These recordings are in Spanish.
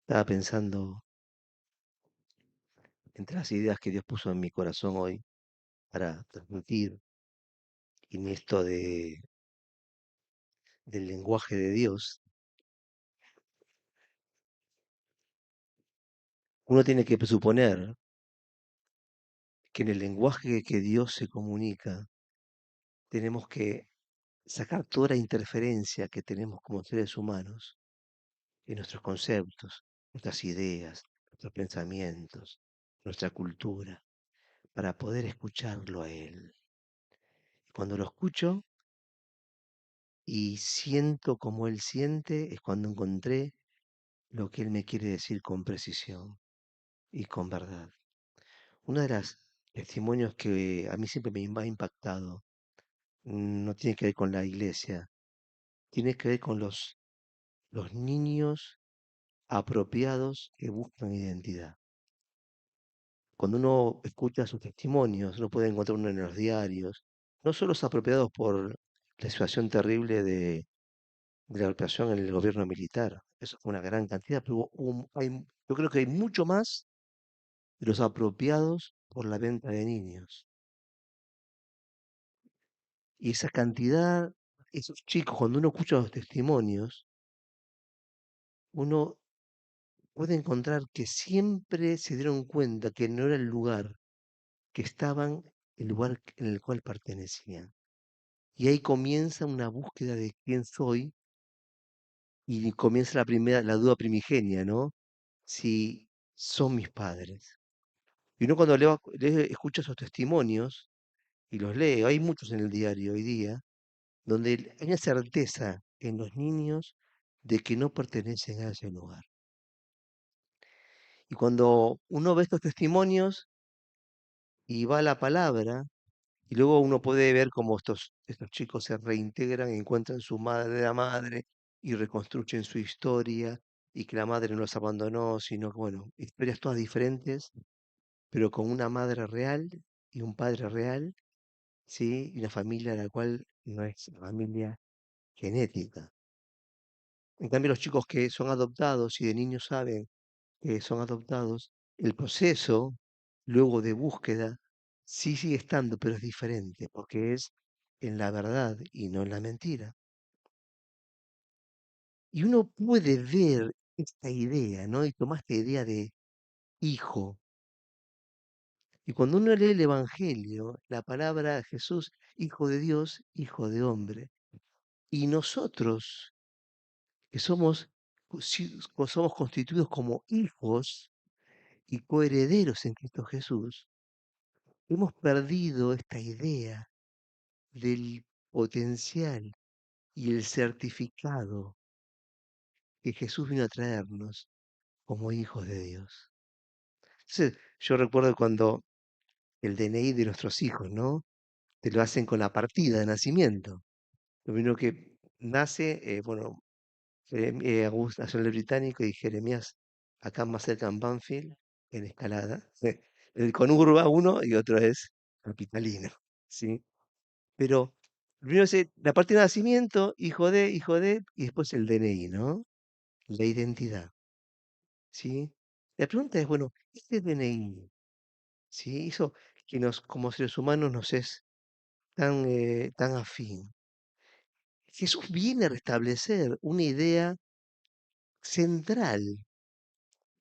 Estaba pensando entre las ideas que Dios puso en mi corazón hoy para transmitir en esto del lenguaje de Dios. Uno tiene que presuponer que en el lenguaje que Dios se comunica tenemos que sacar toda la interferencia que tenemos como seres humanos en nuestros conceptos, nuestras ideas, nuestros pensamientos, nuestra cultura, para poder escucharlo a Él. Y cuando lo escucho y siento como Él siente, es cuando encontré lo que Él me quiere decir con precisión y con verdad. Uno de los testimonios que a mí siempre me ha impactado no tiene que ver con la iglesia, tiene que ver con los niños apropiados que buscan identidad. Cuando uno escucha sus testimonios, uno puede encontrar uno en los diarios, no solo los apropiados por la situación terrible de la opresión en el gobierno militar, eso fue una gran cantidad, pero yo creo que hay mucho más de los apropiados por la venta de niños. Y esa cantidad, esos chicos, cuando uno escucha los testimonios, uno puede encontrar que siempre se dieron cuenta que no era el lugar, que estaban el lugar en el cual pertenecían. Y ahí comienza una búsqueda de quién soy y comienza la duda primigenia, ¿no? Si son mis padres. Y uno cuando escucha esos testimonios y los lee, hay muchos en el diario hoy día, donde hay una certeza en los niños de que no pertenecen a ese lugar. Y cuando uno ve estos testimonios y va a la palabra, y luego uno puede ver cómo estos chicos se reintegran, encuentran su madre, la madre, y reconstruyen su historia, y que la madre no los abandonó, sino que, bueno, historias todas diferentes, pero con una madre real y un padre real, ¿sí? Y una familia la cual no es familia genética. En cambio, los chicos que son adoptados y de niños saben que son adoptados, el proceso luego de búsqueda sí sigue estando, pero es diferente, porque es en la verdad y no en la mentira. Y uno puede ver esta idea, ¿no? Y tomar esta idea de hijo. Y cuando uno lee el Evangelio, la palabra Jesús, hijo de Dios, hijo de hombre. Y nosotros, que somos constituidos como hijos y coherederos en Cristo Jesús, hemos perdido esta idea del potencial y el certificado que Jesús vino a traernos como hijos de Dios. Entonces, yo recuerdo cuando el DNI de nuestros hijos, ¿no? Te lo hacen con la partida de nacimiento. Lo primero que nace, bueno, Augusto nació en el Británico y Jeremías acá más cerca en Banfield, en Escalada. El conurba uno y otro es capitalino, ¿sí? Pero primero dice la partida de nacimiento, hijo de, y después el DNI, ¿no? La identidad, ¿sí? La pregunta es, bueno, este DNI, ¿sí? Eso que como seres humanos nos es tan afín. Jesús viene a restablecer una idea central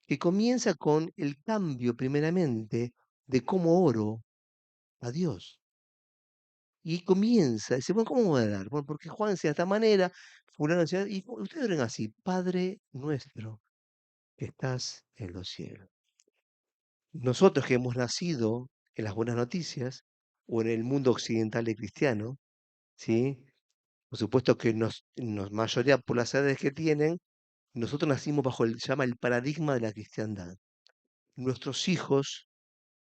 que comienza con el cambio, primeramente, de cómo oro a Dios. Y comienza, dice, bueno, ¿cómo voy a dar? Bueno, porque Juan decía de esta manera, fulano decía, y ustedes oren así, Padre nuestro que estás en los cielos. Nosotros que hemos nacido en las buenas noticias o en el mundo occidental y cristiano, ¿sí? Por supuesto que nos mayoría por las edades que tienen, nosotros nacimos bajo se llama el paradigma de la cristiandad. Nuestros hijos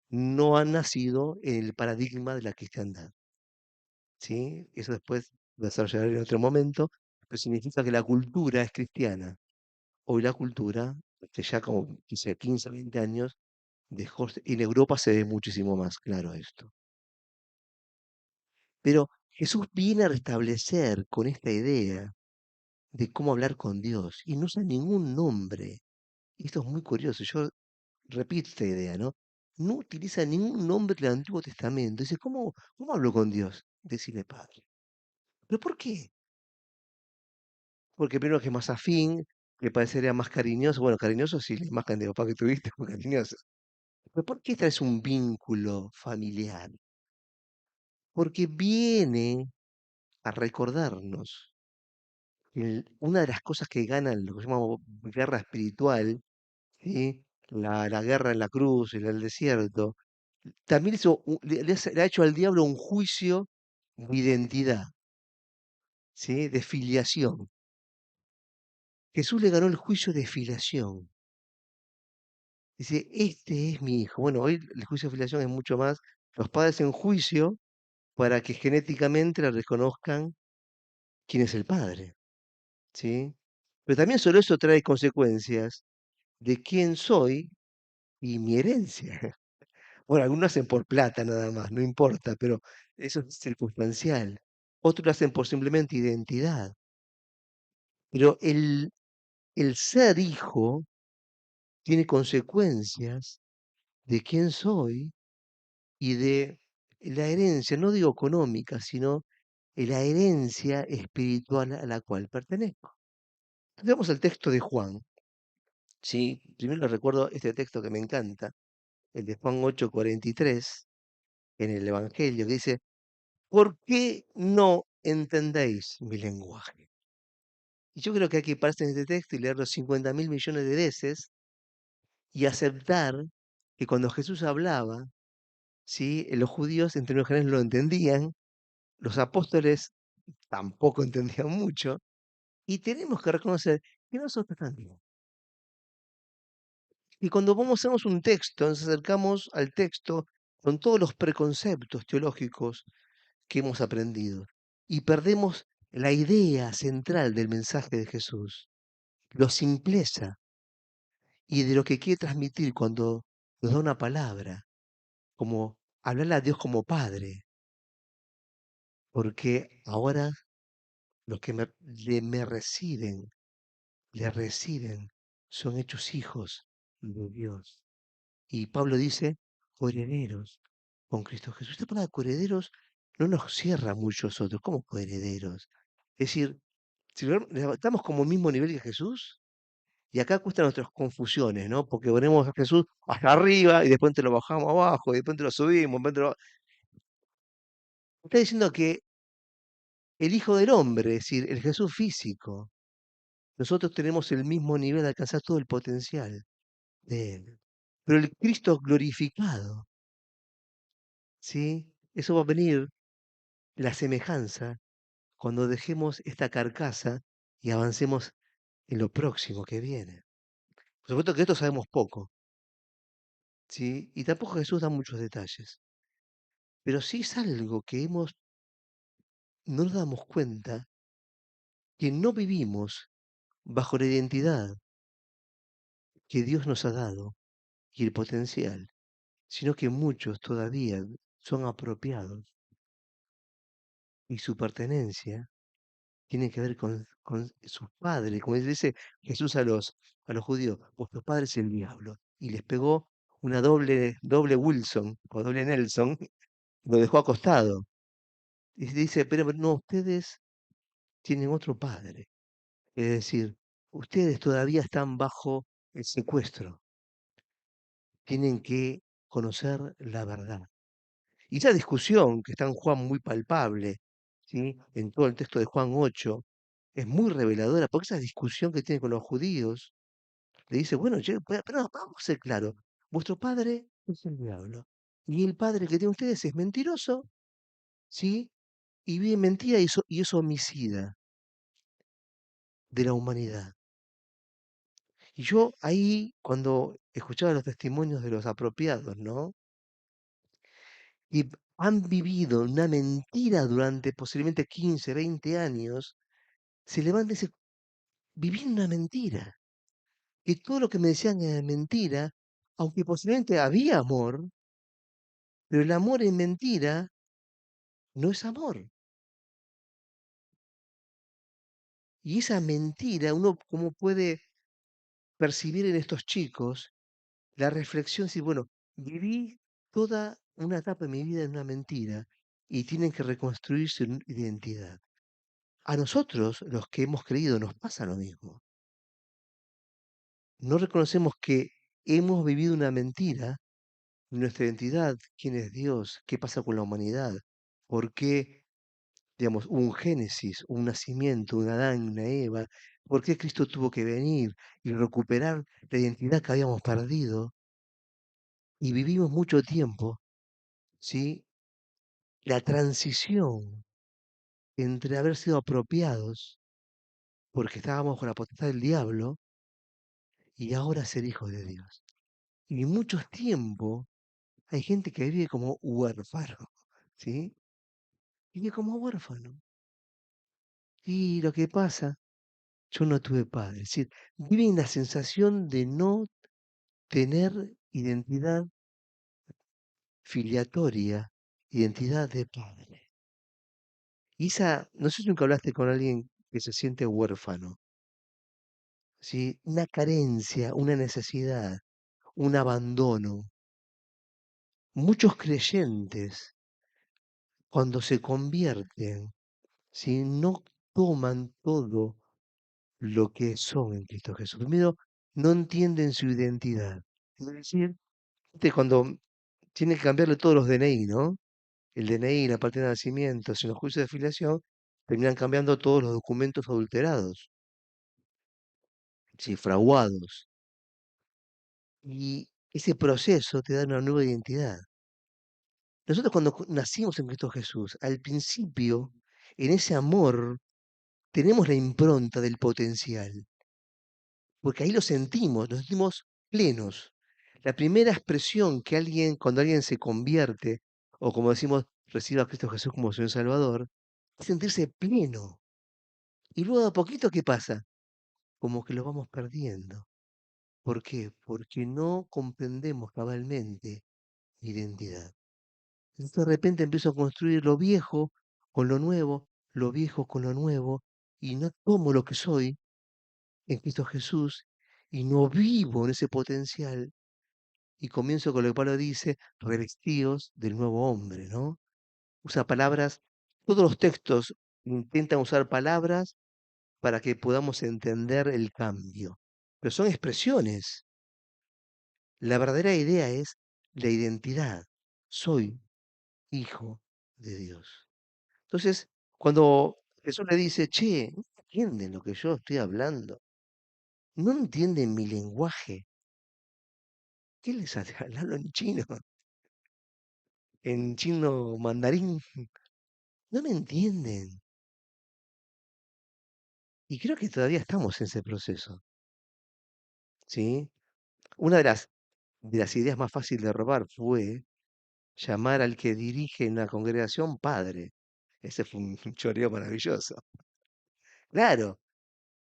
no han nacido en el paradigma de la cristiandad, ¿sí? Eso después lo desarrollaré en otro momento, pero significa que la cultura es cristiana. Hoy la cultura, que ya como quise 15, 20 años, y en Europa se ve muchísimo más claro esto. Pero Jesús viene a restablecer con esta idea de cómo hablar con Dios y no usa ningún nombre Y esto es muy curioso, yo repito esta idea, ¿no? No utiliza ningún nombre del Antiguo Testamento. Dice, ¿cómo hablo con Dios? Decirle Padre. ¿Pero por qué? Porque primero que es más afín, que parecería más cariñoso. Bueno, cariñoso sí, la imagen de papá que tuviste fue cariñoso. ¿Pero por qué traes un vínculo familiar? Porque viene a recordarnos que una de las cosas que ganan lo que llamamos guerra espiritual, ¿sí? La guerra en la cruz, en el desierto, también le ha hecho al diablo un juicio de identidad, ¿sí? De filiación. Jesús le ganó el juicio de filiación. Dice, este es mi hijo. Bueno, hoy el juicio de filiación es mucho más los padres en juicio para que genéticamente le reconozcan quién es el padre, ¿sí? Pero también solo eso trae consecuencias de quién soy y mi herencia. Bueno, algunos lo hacen por plata nada más, no importa, pero eso es circunstancial. Otros lo hacen por simplemente identidad. Pero el ser hijo tiene consecuencias de quién soy y de la herencia, no digo económica, sino de la herencia espiritual a la cual pertenezco. Veamos el texto de Juan. Sí, primero recuerdo este texto que me encanta, el de Juan 8:43, en el Evangelio, que dice, ¿por qué no entendéis mi lenguaje? Y yo creo que hay que pararse en este texto y leerlo 50.000 millones de veces y aceptar que cuando Jesús hablaba, ¿sí? Los judíos en términos generales lo entendían, los apóstoles tampoco entendían mucho, y tenemos que reconocer que nosotros también. Y cuando vamos, hacemos un texto, nos acercamos al texto con todos los preconceptos teológicos que hemos aprendido y perdemos la idea central del mensaje de Jesús, lo simpleza y de lo que quiere transmitir cuando nos da una palabra, como hablarle a Dios como Padre, porque ahora los que le reciben, son hechos hijos de Dios. Y Pablo dice, coherederos con Cristo Jesús. Esta palabra coherederos no nos cierra a muchos otros, como coherederos. Es decir, si estamos como mismo nivel que Jesús, y acá cuestan nuestras confusiones, ¿no? Porque ponemos a Jesús hasta arriba y después te lo bajamos abajo, y después te lo subimos, Está diciendo que el Hijo del Hombre, es decir, el Jesús físico, nosotros tenemos el mismo nivel de alcanzar todo el potencial de Él. Pero el Cristo glorificado, ¿sí? Eso va a venir, la semejanza, cuando dejemos esta carcasa y avancemos en lo próximo que viene. Por supuesto que esto sabemos poco, ¿sí? Y tampoco Jesús da muchos detalles. Pero sí es algo que no nos damos cuenta que no vivimos bajo la identidad que Dios nos ha dado y el potencial, sino que muchos todavía son apropiados y su pertenencia tiene que ver con sus padres. Como dice Jesús a los judíos, vuestro padre es el diablo. Y les pegó una doble Wilson o doble Nelson, lo dejó acostado. Y dice, pero no, ustedes tienen otro padre. Es decir, ustedes todavía están bajo el secuestro. Tienen que conocer la verdad. Y esa discusión que está en Juan muy palpable, ¿sí? En todo el texto de Juan 8, es muy reveladora, porque esa discusión que tiene con los judíos, le dice, bueno, che, pero no, vamos a ser claros, vuestro padre es el diablo, y el padre que tienen ustedes es mentiroso, ¿sí? Y vive en mentira y es homicida de la humanidad. Y yo ahí, cuando escuchaba los testimonios de los apropiados, ¿no? Y han vivido una mentira durante posiblemente 15, 20 años, se levanta y dice, viví una mentira. Que todo lo que me decían era mentira, aunque posiblemente había amor, pero el amor en mentira no es amor. Y esa mentira, uno cómo puede percibir en estos chicos la reflexión, si, bueno, viví toda una etapa de mi vida en una mentira y tienen que reconstruir su identidad. A nosotros, los que hemos creído, nos pasa lo mismo. No reconocemos que hemos vivido una mentira, nuestra identidad, quién es Dios, qué pasa con la humanidad, por qué, digamos, hubo un Génesis, un nacimiento, un Adán, una Eva, por qué Cristo tuvo que venir y recuperar la identidad que habíamos perdido y vivimos mucho tiempo, ¿sí? La transición entre haber sido apropiados porque estábamos con la potestad del diablo y ahora ser hijos de Dios. Y mucho tiempo hay gente que vive como huérfano, ¿sí? Vive como huérfano. Y lo que pasa, yo no tuve padre. Es decir, vive la sensación de no tener identidad filiatoria, identidad de padre. Y esa, no sé si nunca hablaste con alguien que se siente huérfano, ¿sí? Una carencia, una necesidad, un abandono. Muchos creyentes, cuando se convierten, si no toman todo lo que son en Cristo Jesús, primero no entienden su identidad. Es decir, cuando tienen que cambiarle todos los DNI, ¿no? El DNI, la partida de nacimiento, en los juicios de filiación, terminan cambiando todos los documentos adulterados, sí, fraguados. Y ese proceso te da una nueva identidad. Nosotros cuando nacimos en Cristo Jesús, al principio, en ese amor, tenemos la impronta del potencial, porque ahí lo sentimos, nos sentimos plenos. La primera expresión que alguien, cuando alguien se convierte, o como decimos, recibe a Cristo Jesús como Señor y Salvador, es sentirse pleno. Y luego a poquito, ¿qué pasa? Como que lo vamos perdiendo. ¿Por qué? Porque no comprendemos cabalmente mi identidad. Entonces de repente empiezo a construir lo viejo con lo nuevo, lo viejo con lo nuevo, y no tomo lo que soy en Cristo Jesús y no vivo en ese potencial. Y comienzo con lo que Pablo dice, revestidos del nuevo hombre, ¿no? Usa palabras, todos los textos intentan usar palabras para que podamos entender el cambio. Pero son expresiones. La verdadera idea es la identidad. Soy hijo de Dios. Entonces, cuando Jesús le dice, che, no entienden lo que yo estoy hablando, no entienden mi lenguaje, ¿qué les hace hablarlo en chino, en chino mandarín? No me entienden. Y creo que todavía estamos en ese proceso, ¿sí? Una de las ideas más fáciles de robar fue llamar al que dirige una congregación padre. Ese fue un choreo maravilloso. Claro,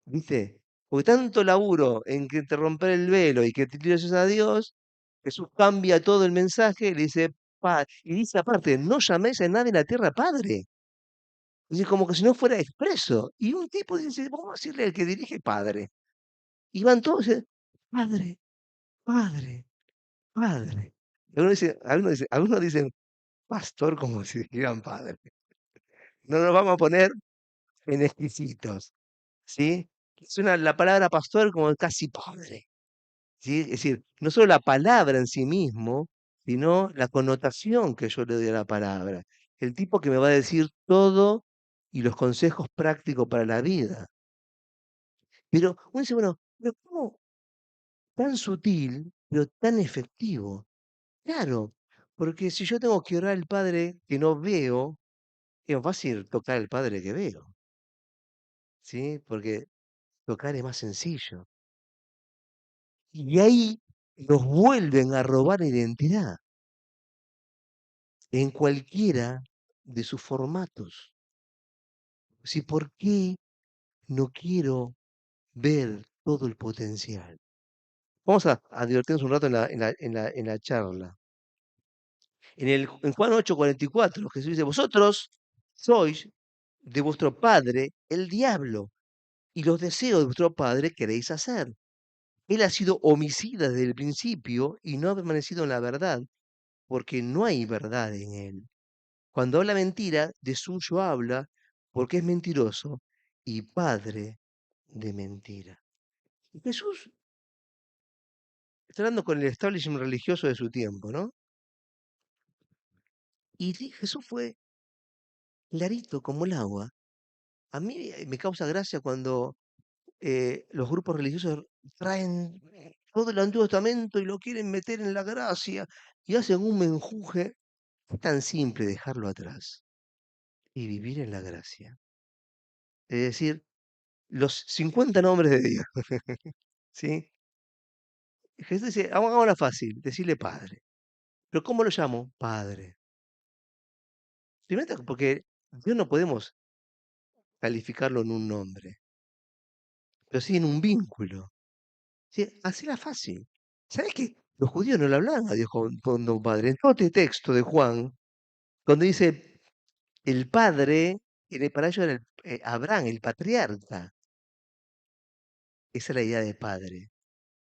¿viste? Porque tanto laburo en que te romper el velo y que te tires a Dios, Jesús cambia todo el mensaje y le dice, y dice aparte, no llaméis a nadie en la tierra padre. Dice, como que si no fuera expreso. Y un tipo dice, vamos a decirle al que dirige padre. Y van todos, padre, padre, padre. Algunos dicen pastor como si dijeran padre. No nos vamos a poner en exquisitos, ¿sí? La palabra pastor como casi padre. ¿Sí? Es decir, no solo la palabra en sí mismo, sino la connotación que yo le doy a la palabra. El tipo que me va a decir todo y los consejos prácticos para la vida. Pero uno dice, bueno, pero ¿cómo tan sutil, pero tan efectivo? Claro, porque si yo tengo que orar al Padre que no veo, es más fácil tocar al Padre que veo, ¿sí? Porque tocar es más sencillo. Y ahí nos vuelven a robar identidad en cualquiera de sus formatos. Sí, ¿por qué no quiero ver todo el potencial? Vamos a divertirnos un rato en la charla. En Juan 8:44, Jesús dice, vosotros sois de vuestro padre el diablo, y los deseos de vuestro padre queréis hacer. Él ha sido homicida desde el principio y no ha permanecido en la verdad, porque no hay verdad en él. Cuando habla mentira, de suyo habla, porque es mentiroso y padre de mentira. Y Jesús está hablando con el establishment religioso de su tiempo, ¿no? Y Jesús fue clarito como el agua. A mí me causa gracia cuando los grupos religiosos traen todo el Antiguo Testamento y lo quieren meter en la gracia y hacen un menjuje. Es tan simple dejarlo atrás y vivir en la gracia. Es decir, los 50 nombres de Dios, ¿sí? Jesús dice, hagámosla fácil, decirle Padre. ¿Pero cómo lo llamo? Padre. Primero porque Dios no podemos calificarlo en un nombre, pero sí en un vínculo. ¿Sí? Hacela fácil. ¿Sabes qué? Los judíos no le hablaban a Dios con Don Padre. En todo este texto de Juan, cuando dice el Padre, para ellos era Abraham, el patriarca. Esa es la idea de Padre.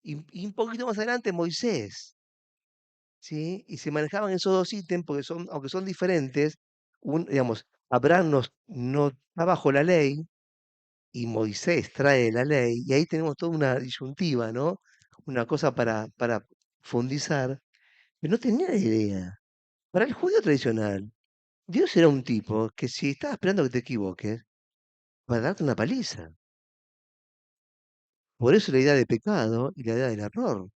Y un poquito más adelante Moisés, ¿sí? Y se manejaban esos dos ítems porque son, aunque son diferentes, digamos, Abraham no está bajo la ley y Moisés trae la ley, y ahí tenemos toda una disyuntiva, ¿no? Una cosa para profundizar, pero no tenía idea. Para el judío tradicional, Dios era un tipo que si estaba esperando que te equivoques, va a darte una paliza. Por eso la idea de pecado y la idea del error.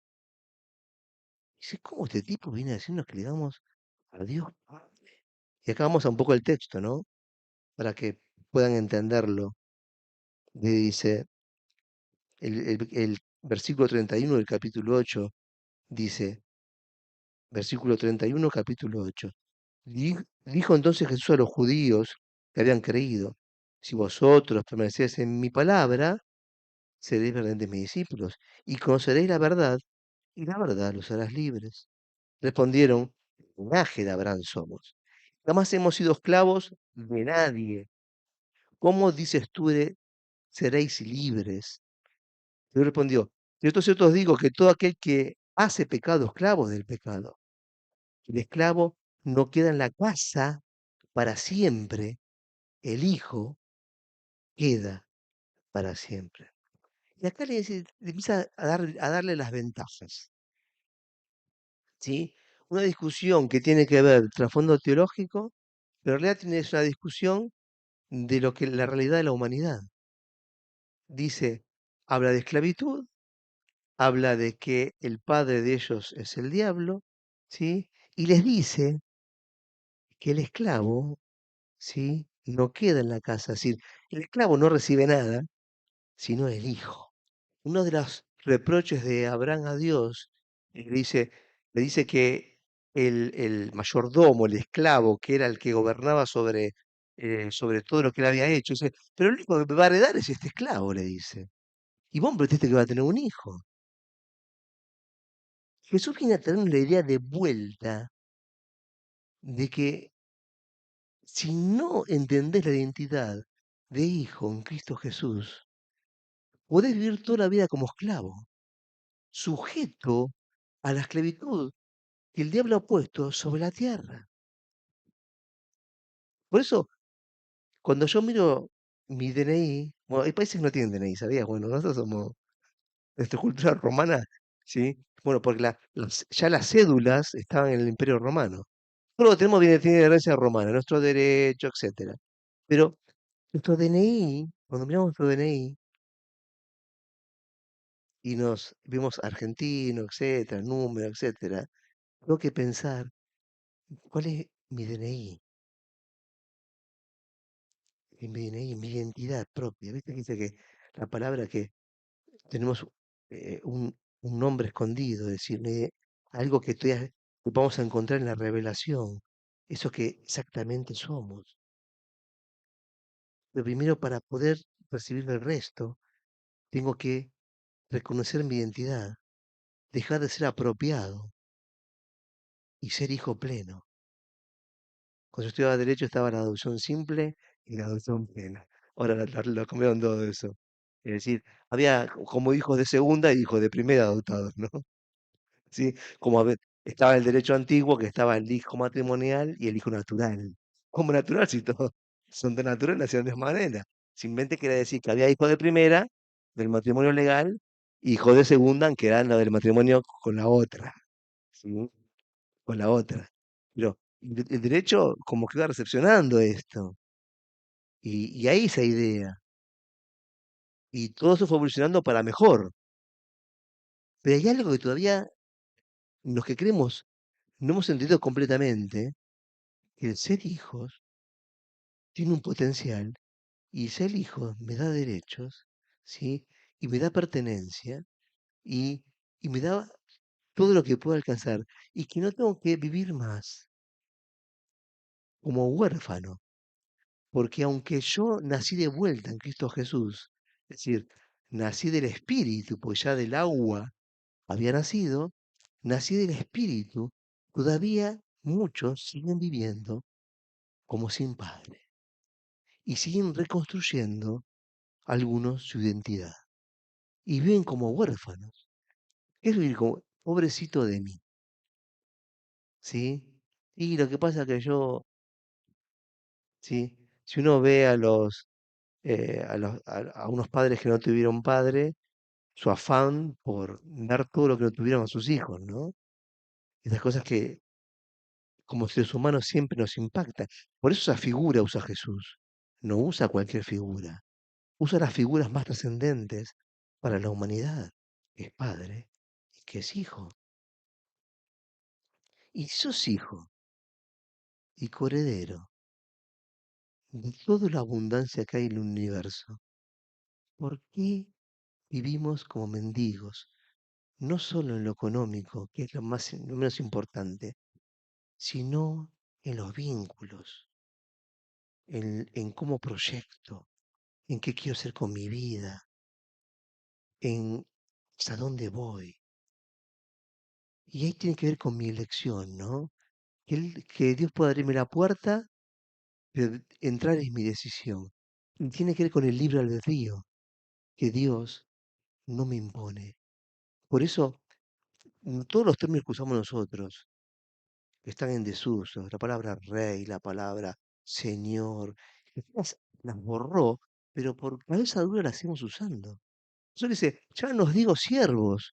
Dice, ¿cómo este tipo viene a decirnos que le damos a Dios Padre? Y acá vamos a un poco el texto, ¿no? Para que puedan entenderlo. Le dice, el versículo 31 del capítulo 8 dice, versículo 31, capítulo 8. Dijo entonces Jesús a los judíos que habían creído, si vosotros permanecéis en mi palabra, seréis verdaderamente mis discípulos, y conoceréis la verdad, y la verdad los harás libres. Respondieron, linaje de Abraham somos. Jamás hemos sido esclavos de nadie. ¿Cómo dices tú, seréis libres? Él respondió, cierto os digo que todo aquel que hace pecado, esclavo del pecado. El esclavo no queda en la casa para siempre, el hijo queda para siempre. Y acá le empieza a darle las ventajas, ¿sí? Una discusión que tiene que ver trasfondo teológico, pero en realidad tiene una discusión de lo que la realidad de la humanidad. Dice, habla de esclavitud, habla de que el padre de ellos es el diablo, ¿sí? Y les dice que el esclavo, ¿sí? No queda en la casa, es decir, el esclavo no recibe nada, sino el hijo. Uno de los reproches de Abraham a Dios, le dice que el mayordomo, el esclavo, que era el que gobernaba sobre todo lo que él había hecho, dice, pero el único que va a heredar es este esclavo, le dice. Y vos pretendiste que va a tener un hijo. Jesús viene a tener la idea de vuelta de que si no entendés la identidad de hijo en Cristo Jesús, podés vivir toda la vida como esclavo, sujeto a la esclavitud que el diablo ha puesto sobre la tierra. Por eso, cuando yo miro mi DNI, bueno, hay países que no tienen DNI, ¿sabías? Bueno, nosotros somos, nuestra cultura romana, ¿sí? Bueno, porque ya las cédulas estaban en el Imperio Romano. Todo lo que tenemos tiene herencia romana, nuestro derecho, etcétera. Pero nuestro DNI, cuando miramos nuestro DNI y nos vemos argentino, etcétera, número, etcétera, tengo que pensar, ¿cuál es mi DNI? Mi DNI, mi identidad propia. ¿Viste que dice que la palabra que tenemos un nombre escondido, es decir, algo que vamos a encontrar en la revelación, eso que exactamente somos. Pero primero para poder recibir el resto, tengo que reconocer mi identidad, dejar de ser apropiado y ser hijo pleno. Cuando yo estudiaba Derecho estaba la adopción simple y la adopción plena. Ahora lo cambiaron todo eso. Es decir, había como hijos de segunda y hijos de primera adoptados, ¿no? ¿Sí? Como estaba el derecho antiguo, que estaba el hijo matrimonial y el hijo natural. ¿Cómo natural si todos son de natural, nacieron de esa manera? Simplemente quiere decir que había hijos de primera, del matrimonio legal, y hijos de segunda, que eran los del matrimonio con la otra, ¿sí? Con la otra. Pero el derecho como que iba recepcionando esto, y hay esa idea, y todo eso fue evolucionando para mejor. Pero hay algo que todavía los que creemos no hemos entendido completamente, que el ser hijos tiene un potencial y ser hijo me da derechos, ¿sí? Y me da pertenencia y, y me da todo lo que puedo alcanzar y que no tengo que vivir más como huérfano, porque aunque yo nací de vuelta en Cristo Jesús, es decir, nací del Espíritu, pues ya del agua había nacido, nací del Espíritu, todavía muchos siguen viviendo como sin padre y siguen reconstruyendo algunos su identidad y viven como huérfanos. Es vivir como, pobrecito de mí, ¿sí? Y lo que pasa es que yo, ¿sí? Si uno ve a unos padres que no tuvieron padre, su afán por dar todo lo que no tuvieron a sus hijos, ¿no? Esas cosas que como seres humanos siempre nos impactan. Por eso esa figura usa Jesús. No usa cualquier figura. Usa las figuras más trascendentes para la humanidad, que es padre y que es hijo. Y si sos hijo y coheredero de toda la abundancia que hay en el universo, ¿por qué vivimos como mendigos? No solo en lo económico, que es lo menos importante, sino en los vínculos, en cómo proyecto, en qué quiero hacer con mi vida, en hasta dónde voy. Y ahí tiene que ver con mi elección, ¿no? Que Dios pueda abrirme la puerta, pero entrar es mi decisión. Y tiene que ver con el libre albedrío, que Dios no me impone. Por eso, todos los términos que usamos nosotros están en desuso. La palabra rey, la palabra señor, las borró, pero por cabeza dura las seguimos usando. Eso dice, ya no os digo siervos,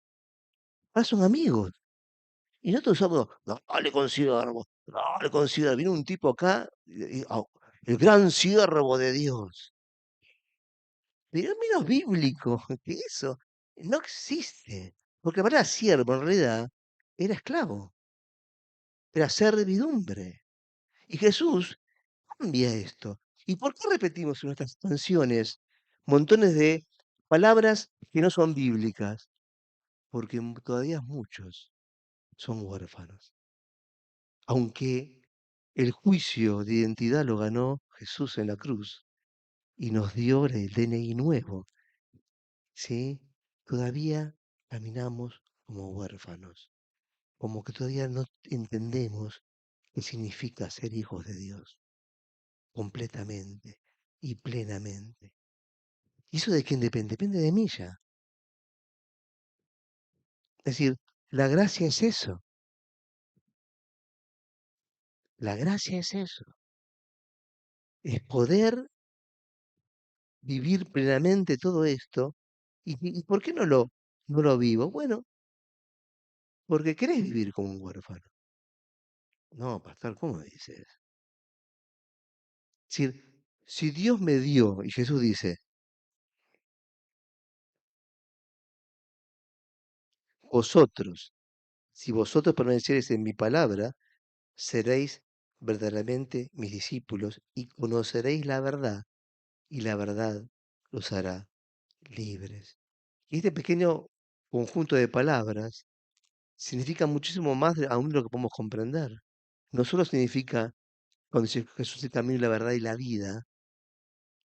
ahora son amigos. Y nosotros usamos, dale con siervo, dale con siervo. Viene un tipo acá, el gran siervo de Dios. Pero es menos bíblico que eso. No existe. Porque la palabra siervo en realidad era esclavo, era servidumbre. Y Jesús cambia esto. ¿Y por qué repetimos en nuestras canciones montones de palabras que no son bíblicas? Porque todavía muchos son huérfanos. Aunque el juicio de identidad lo ganó Jesús en la cruz y nos dio el DNI nuevo, ¿sí? Todavía caminamos como huérfanos, como que todavía no entendemos qué significa ser hijos de Dios completamente y plenamente. ¿Y eso de quién depende? Depende de mí ya. Es decir, la gracia es eso. La gracia es eso. Es poder vivir plenamente todo esto. ¿Y por qué no lo vivo? Bueno, porque querés vivir como un huérfano. No, pastor, ¿cómo dices? Si Dios me dio, y Jesús dice, vosotros, si vosotros permaneciereis en mi palabra, seréis verdaderamente mis discípulos y conoceréis la verdad, y la verdad los hará libres. Y este pequeño conjunto de palabras significa muchísimo más aún de lo que podemos comprender. No solo significa, cuando dice Jesús es el camino, la verdad y la vida,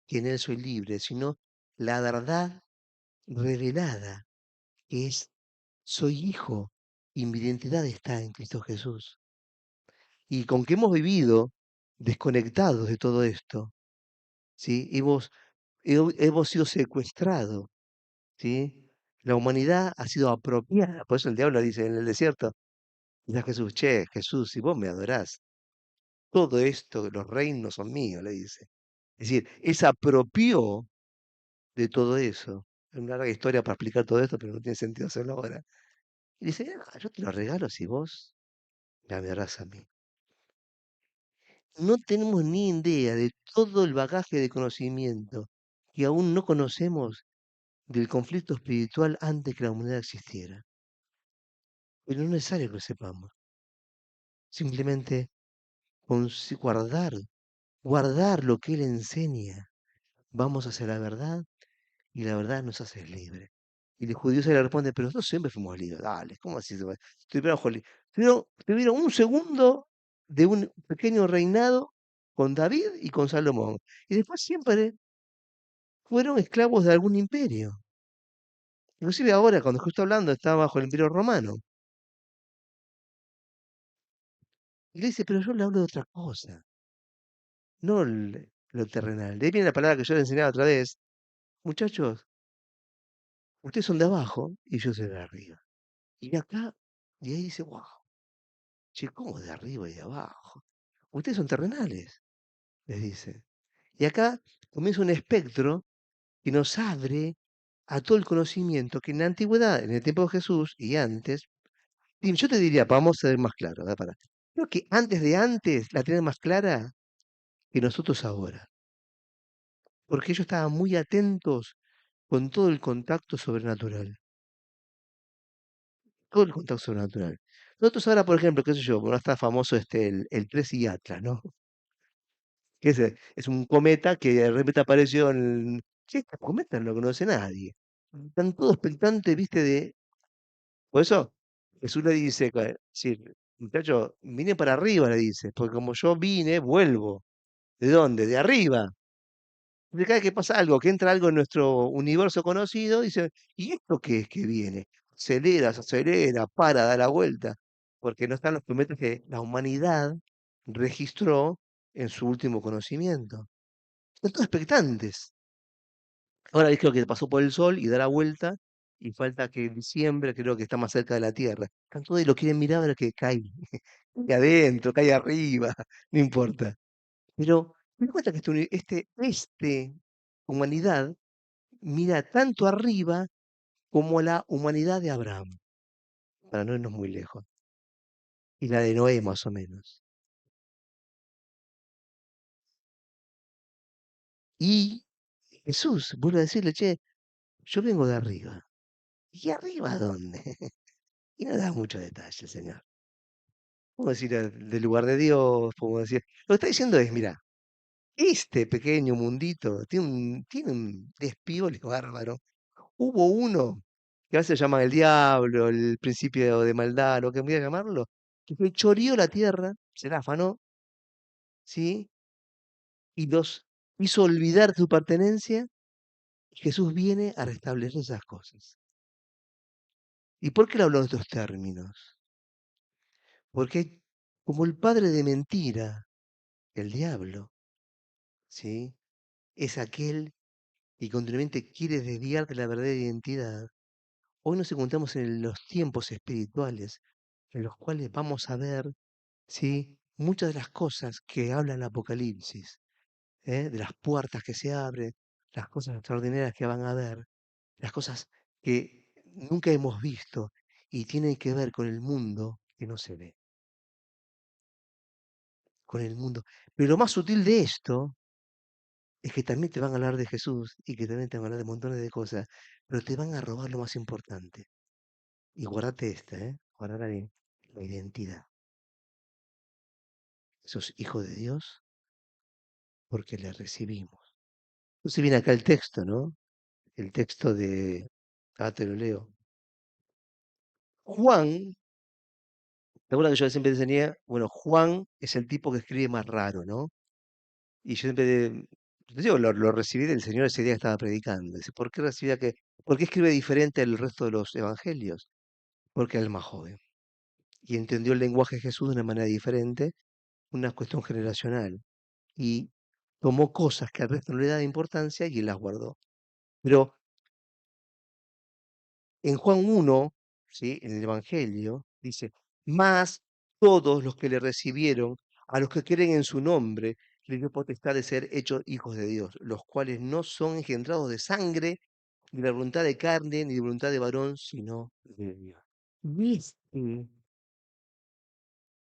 que en él soy libre, sino la verdad revelada, que es soy hijo y mi identidad está en Cristo Jesús. Y con que hemos vivido desconectados de todo esto, ¿sí? Hemos sido secuestrados ¿sí? La humanidad ha sido apropiada, por eso el diablo dice en el desierto, dice a Jesús, che, Jesús, si vos me adorás, todo esto, los reinos son míos, le dice. Es decir, él se apropió de todo eso. Es una larga historia para explicar todo esto, pero no tiene sentido hacerlo ahora. Y dice, "Ah, yo te lo regalo si vos me adorás a mí". No tenemos ni idea de todo el bagaje de conocimiento que aún no conocemos del conflicto espiritual antes que la humanidad existiera. Pero no es necesario que lo sepamos. Simplemente guardar lo que Él enseña. Vamos hacia la verdad y la verdad nos hace libres. Y los judíos se le responden, pero nosotros siempre fuimos libres. Dale, ¿cómo así? Tuvieron un segundo de un pequeño reinado con David y con Salomón. Y después siempre fueron esclavos de algún imperio. Inclusive ahora, cuando justo hablando, está bajo el imperio romano. Y le dice, pero yo le hablo de otra cosa, no lo terrenal. De ahí viene la palabra que yo le enseñaba otra vez. Muchachos, ustedes son de abajo y yo soy de arriba. Y de acá, y ahí dice, wow, che, ¿cómo de arriba y de abajo? Ustedes son terrenales, les dice. Y acá comienza un espectro que nos abre a todo el conocimiento que en la antigüedad, en el tiempo de Jesús y antes, y yo te diría, vamos a ser más claros, para. Creo que antes la tienen más clara que nosotros ahora, porque ellos estaban muy atentos con todo el contacto sobrenatural, todo el contacto sobrenatural. Nosotros ahora, por ejemplo, qué sé yo, bueno, está famoso el 3 y Atlas, ¿no? Que es un cometa que de repente apareció en... Sí, este cometa no lo conoce nadie. Están todos expectantes, viste, de... Por eso Jesús le dice, sí, muchacho, vine para arriba, le dice, porque como yo vine, vuelvo. ¿De dónde? De arriba. De cada vez que pasa algo, que entra algo en nuestro universo conocido, dice, ¿y esto qué es que viene? Acelera, se acelera, para, da la vuelta, porque no están los planetas que la humanidad registró en su último conocimiento. Están todos expectantes. Ahora es creo que pasó por el Sol y da la vuelta, y falta que en diciembre creo que está más cerca de la Tierra. Están todos y lo quieren mirar a ver qué cae. Cae adentro, cae arriba, no importa. Pero me cuenta que este humanidad mira tanto arriba como la humanidad de Abraham, para no irnos muy lejos, y la de Noé más o menos. Y Jesús vuelve a decirle, che, yo vengo de arriba. ¿Y arriba dónde? Y no da mucho detalle el Señor. Podemos decir del lugar de Dios, podemos decir. Lo que está diciendo es, mira, este pequeño mundito tiene un despiole bárbaro. Hubo uno que a veces llaman el diablo, el principio de maldad, lo que voy a llamarlo, que fue choreó la tierra, se la afanó, ¿sí? Y los hizo olvidar su pertenencia. Jesús viene a restablecer esas cosas. ¿Y por qué le habló en estos términos? Porque como el padre de mentira, el diablo, ¿sí? Es aquel que continuamente quiere desviar de la verdadera identidad. Hoy nos encontramos en los tiempos espirituales en los cuales vamos a ver, ¿sí? Muchas de las cosas que habla el Apocalipsis, ¿eh? De las puertas que se abren, las cosas extraordinarias que van a ver, las cosas que nunca hemos visto y tienen que ver con el mundo que no se ve, con el mundo. Pero lo más sutil de esto es que también te van a hablar de Jesús y que también te van a hablar de montones de cosas, pero te van a robar lo más importante. Y guardate esta, ¿eh? Guardala bien, la identidad. Sos hijo de Dios porque le recibimos. Entonces viene acá el texto, ¿no? El texto de, te lo leo. Juan, ¿te acuerdas que yo siempre enseñé? Bueno, Juan es el tipo que escribe más raro, ¿no? Y yo siempre, te digo, lo recibí del Señor ese día que estaba predicando. Dice, ¿por qué escribe diferente al resto de los evangelios? Porque él es más joven. Y entendió el lenguaje de Jesús de una manera diferente, una cuestión generacional. Y tomó cosas que al resto no le daba importancia y él las guardó. Pero En Juan 1, ¿sí? En el Evangelio, dice, más todos los que le recibieron, a los que creen en su nombre, les dio potestad de ser hechos hijos de Dios, los cuales no son engendrados de sangre, ni de voluntad de carne, ni de voluntad de varón, sino de Dios. ¿Viste?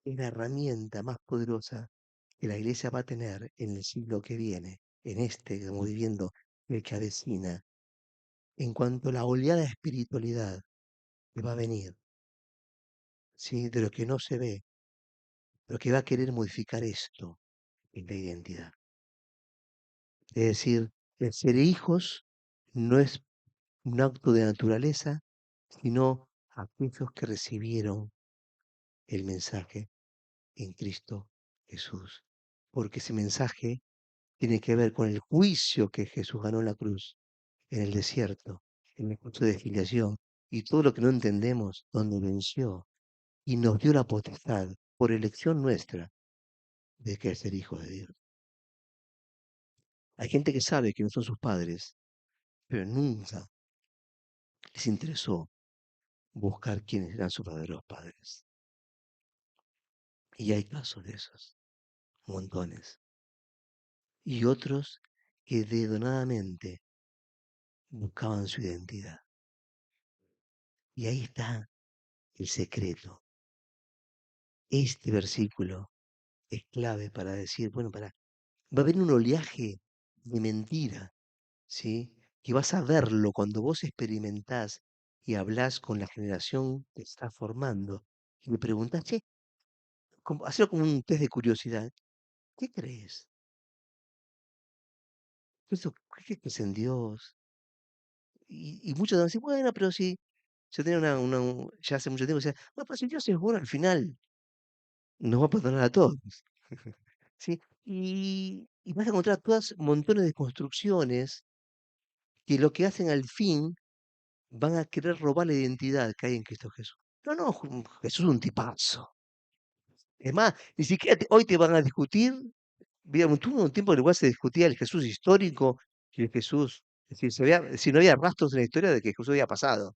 Es la herramienta más poderosa que la iglesia va a tener en el siglo que viene, en este que estamos viviendo, el que avecina, en cuanto a la oleada de espiritualidad que va a venir, ¿sí? De lo que no se ve, pero que va a querer modificar esto en la identidad. Es decir, el ser hijos no es un acto de naturaleza, sino aquellos que recibieron el mensaje en Cristo Jesús. Porque ese mensaje tiene que ver con el juicio que Jesús ganó en la cruz, en el desierto, en el curso de filiación, y todo lo que no entendemos, donde venció y nos dio la potestad, por elección nuestra, de que ser hijos de Dios. Hay gente que sabe que no son sus padres, pero nunca les interesó buscar quiénes eran sus verdaderos padres. Y hay casos de esos, montones. Y otros que denodadamente buscaban su identidad. Y ahí está el secreto. Este versículo es clave para decir, bueno, va a haber un oleaje de mentira, ¿sí? Que vas a verlo cuando vos experimentás y hablás con la generación que está formando. Y me preguntás, che, hacerlo como un test de curiosidad. ¿Qué crees? ¿Qué crees en Dios? Y muchos van a decir, bueno, pero si yo tenía ya hace mucho tiempo, decía, bueno, pero si Dios es bueno al final, nos va a perdonar a todos. ¿Sí? Y vas a encontrar todas montones de construcciones que lo que hacen al fin van a querer robar la identidad que hay en Cristo Jesús. No, no, Jesús es un tipazo. Es más, ni siquiera hoy te van a discutir. Tuvo un tiempo en el cual se discutía el Jesús histórico y el Jesús, es decir, si no había rastros en la historia de que Jesús había pasado.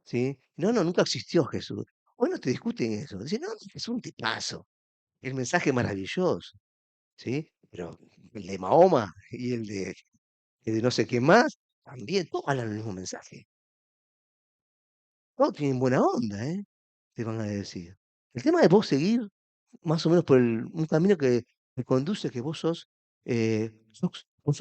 ¿Sí? No, no, nunca existió Jesús. Hoy no te discuten eso. Dicen, no, es un tipazo. El mensaje es maravilloso. ¿Sí? Pero el de Mahoma y el de no sé qué más, también, todos hablan el mismo mensaje. Todos tienen buena onda, ¿eh? Te van a decir. El tema es vos seguir más o menos por un camino que te conduce que vos vos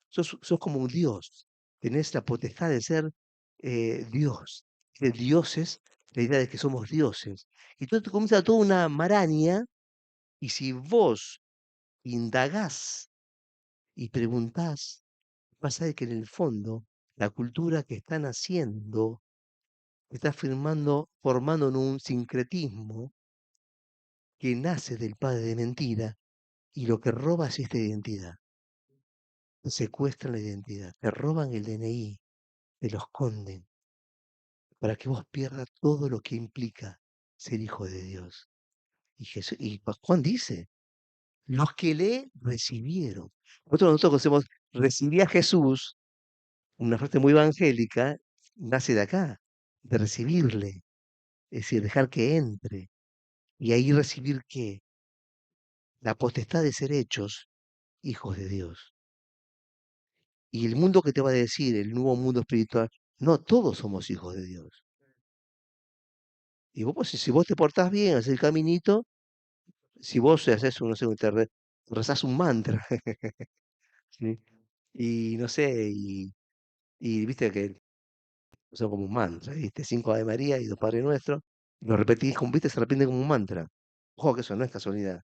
sos como un Dios. Tenés la potestad de ser Dios. De dioses, la idea de que somos dioses. Y todo te comienza toda una maraña, y si vos indagás y preguntás, vas a ver que en el fondo la cultura que están haciendo está formando en un sincretismo que nace del padre de mentira, y lo que roba es esta identidad. Te secuestran la identidad, te roban el DNI, te lo esconden para que vos pierdas todo lo que implica ser hijo de Dios. Juan dice, los que le recibieron. Nosotros conocemos, recibí a Jesús, una frase muy evangélica, nace de acá, de recibirle, es decir, dejar que entre, y ahí recibir qué, la potestad de ser hechos hijos de Dios. Y el mundo que te va a decir, el nuevo mundo espiritual, no todos somos hijos de Dios. Y vos, pues, si vos te portás bien, haces el caminito, si vos haces un, no sé, rezás un mantra, ¿sí? Y no sé, y viste que son como un mantra, ¿viste? 5 Ave María y 2 Padre Nuestro, y lo repetís, como viste, se repite como un mantra. Ojo que eso no es casualidad.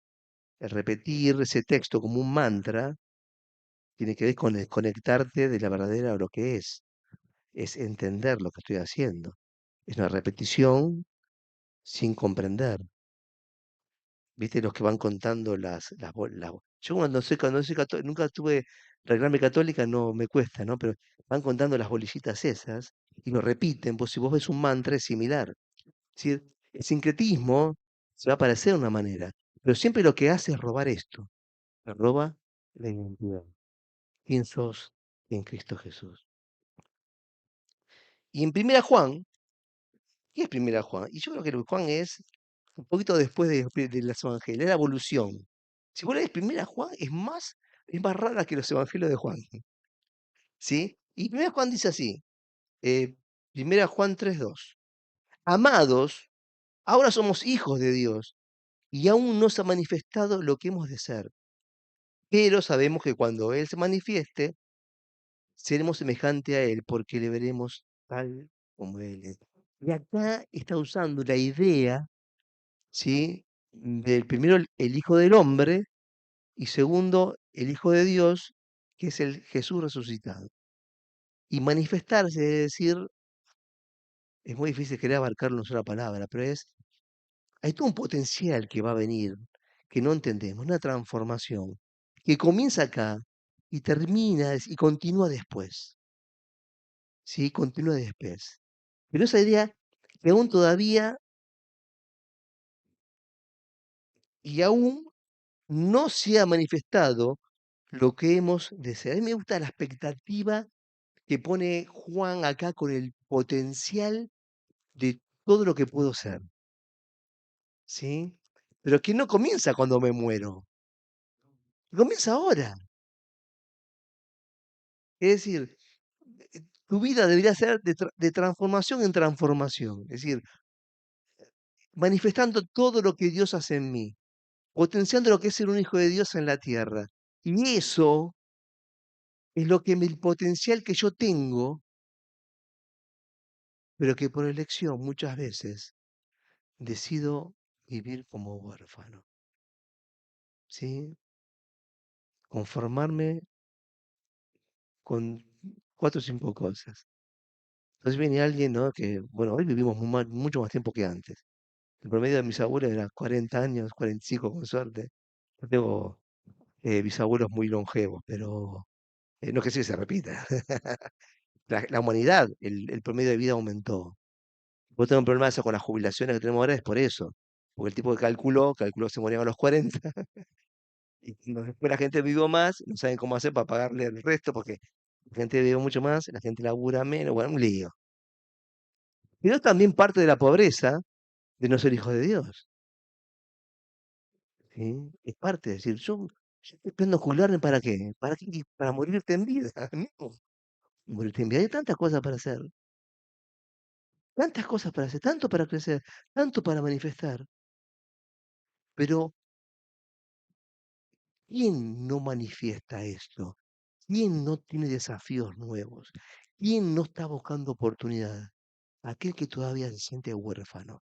El repetir ese texto como un mantra tiene que ver con el conectarte de la verdadera a lo que es entender lo que estoy haciendo. Es una repetición sin comprender. ¿Viste? Los que van contando yo cuando soy nunca tuve reclame católica, no me cuesta, ¿no? Pero van contando las bolillitas esas y lo repiten, pues si vos ves un mantra es similar. Es decir, el sincretismo se va a parecer de una manera, pero siempre lo que hace es robar esto. Te roba la identidad. ¿Quién sos en Cristo Jesús? Y en Primera Juan, ¿qué es Primera Juan? Y yo creo que Juan es un poquito después de los evangelios, es la evolución. Si vos lees Primera Juan, es más rara que los evangelios de Juan, ¿sí? Y Primera Juan dice así, eh, Primera Juan 3:2. Amados, ahora somos hijos de Dios y aún no se ha manifestado lo que hemos de ser, pero sabemos que cuando Él se manifieste, seremos semejante a Él porque le veremos tal como Él es. Y acá está usando la idea, ¿sí? Del primero el Hijo del Hombre y segundo el Hijo de Dios, que es el Jesús resucitado. Y manifestarse, es decir, es muy difícil querer abarcarlo en una sola palabra, pero hay todo un potencial que va a venir, que no entendemos, una transformación, que comienza acá y termina y continúa después, ¿sí? Continúa después. Pero esa idea que aún todavía y aún no se ha manifestado lo que hemos deseado. A mí me gusta la expectativa que pone Juan acá con el potencial de todo lo que puedo ser, ¿sí? Pero que no comienza cuando me muero, comienza ahora. Es decir, tu vida debería ser de transformación en transformación, es decir, manifestando todo lo que Dios hace en mí, potenciando lo que es ser un hijo de Dios en la tierra. Y eso es lo que el potencial que yo tengo, pero que por elección muchas veces decido vivir como huérfano, ¿sí? Conformarme con 4 o 5 cosas. Entonces viene alguien, ¿no? Que, bueno, hoy vivimos mucho más tiempo que antes. El promedio de mis abuelos era 40 años, 45 con suerte. Yo tengo bisabuelos muy longevos, pero no que sí se repita. La humanidad, el promedio de vida aumentó. Vos tengo un problema eso con las jubilaciones que tenemos ahora, es por eso. Porque el tipo que calculó que se morían a los 40, y después la gente vivió más, no saben cómo hacer para pagarle el resto, porque la gente vive mucho más, la gente labura menos, bueno, un lío. Pero es también parte de la pobreza de no ser hijo de Dios, ¿sí? Es parte, es decir, yo estoy esperando jubilarme ¿para qué? ¿Para qué? Para morirte en vida, no, morirte en vida. Hay tantas cosas para hacer, tanto para crecer, tanto para manifestar, pero ¿quién no manifiesta esto? ¿Quién no tiene desafíos nuevos? ¿Quién no está buscando oportunidad? Aquel que todavía se siente huérfano.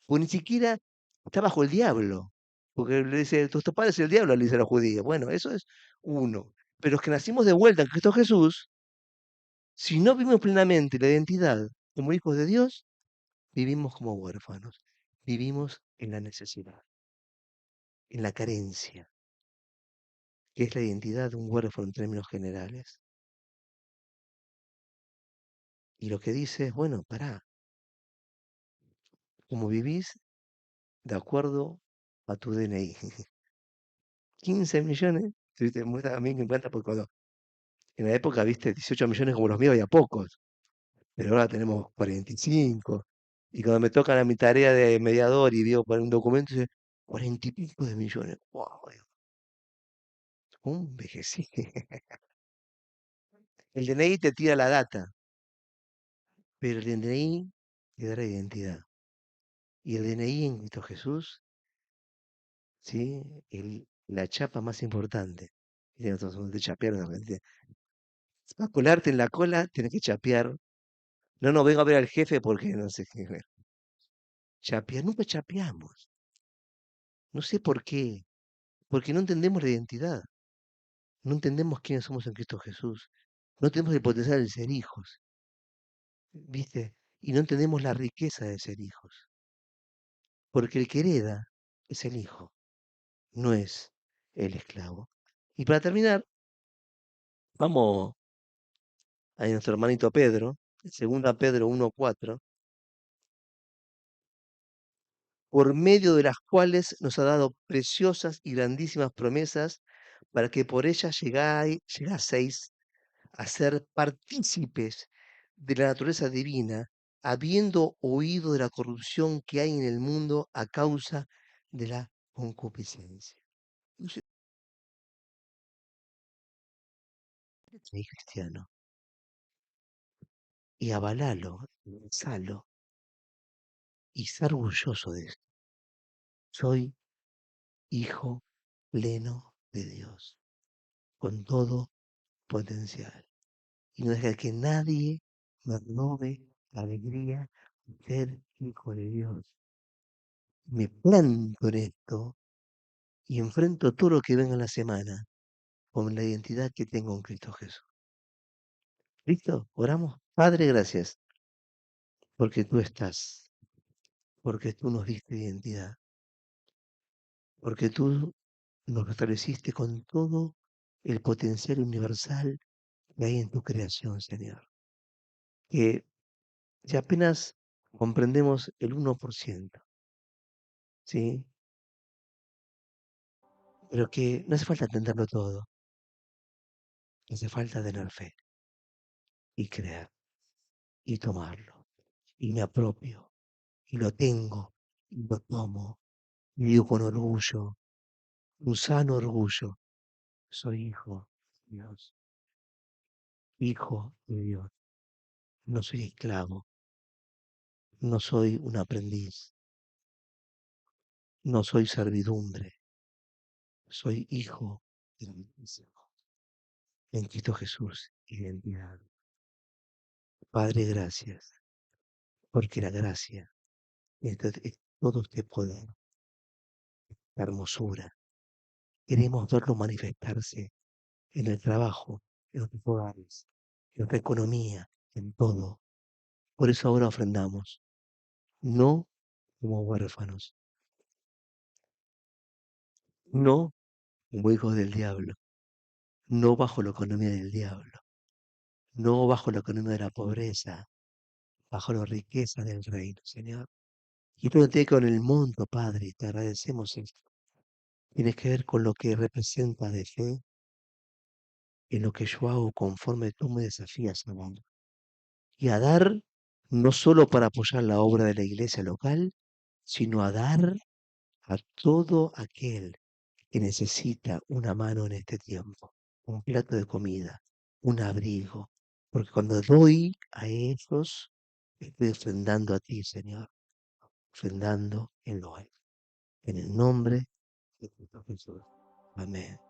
O ni siquiera está bajo el diablo. Porque le dice, tus padres es el diablo, le dice a los judíos. Bueno, eso es uno. Pero los que nacimos de vuelta en Cristo Jesús, si no vivimos plenamente la identidad como hijos de Dios, vivimos como huérfanos. Vivimos en la necesidad, en la carencia, que es la identidad de un huérfano en términos generales. Y lo que dice es, bueno, pará, como vivís de acuerdo a tu DNI. 15 millones, ¿viste? A mí me encanta porque cuando en la época, viste, 18 millones como los míos había pocos, pero ahora tenemos 45. Y cuando me toca mi tarea de mediador y digo para un documento, dice 40 y pico de millones. ¡Wow! ¿Cómo envejecí? El DNI te tira la data, pero el DNI te da la identidad. Y el DNI en Cristo Jesús, ¿sí? La chapa más importante. Y nosotros de chapear, ¿no? Para colarte en la cola, tenés que chapear. No, no, vengo a ver al jefe porque no sé qué. Chapear, nunca chapeamos. No sé por qué. Porque no entendemos la identidad. No entendemos quiénes somos en Cristo Jesús. No tenemos el potencial de ser hijos. ¿Viste? Y no entendemos la riqueza de ser hijos. Porque el que hereda es el hijo, no es el esclavo. Y para terminar, vamos a nuestro hermanito Pedro, segunda Pedro 1:4, por medio de las cuales nos ha dado preciosas y grandísimas promesas para que por ellas llegaseis a ser partícipes de la naturaleza divina, habiendo oído de la corrupción que hay en el mundo a causa de la concupiscencia. Y usted es cristiano y avalalo, lanzalo y sé orgulloso de esto. Soy hijo pleno de Dios, con todo potencial. Y no dejar que nadie me robe la alegría de ser hijo de Dios. Me planto en esto y enfrento todo lo que venga en la semana con la identidad que tengo en Cristo Jesús. ¿Listo? Oramos. Padre, gracias, porque tú estás, porque tú nos diste identidad, porque tú nos restableciste con todo el potencial universal que hay en tu creación, Señor. Que si apenas comprendemos el 1%, ¿sí? Pero que no hace falta entenderlo todo, hace falta tener fe y creer y tomarlo. Y me apropio y lo tengo y lo tomo y digo con orgullo, un sano orgullo, soy hijo de Dios, hijo de Dios. No soy esclavo, no soy un aprendiz, no soy servidumbre, soy hijo del Altísimo. En Cristo Jesús, identidad. Padre, gracias, porque la gracia es todo este poder, la hermosura. Queremos verlo manifestarse en el trabajo, en los hogares, en nuestra economía, en todo. Por eso ahora ofrendamos, no como huérfanos, no como hijos del diablo, no bajo la economía del diablo, no bajo la economía de la pobreza, bajo la riqueza del reino, Señor. Y esto no tiene que ver con el monto, Padre, te agradecemos esto. Tiene que ver con lo que representa de fe en lo que yo hago conforme tú me desafías a dar. Y a dar no solo para apoyar la obra de la iglesia local, sino a dar a todo aquel que necesita una mano en este tiempo, un plato de comida, un abrigo. Porque cuando doy a ellos, estoy ofrendando a ti, Señor, ofrendando en lo alto. En el nombre de Cristo Jesús. Amén.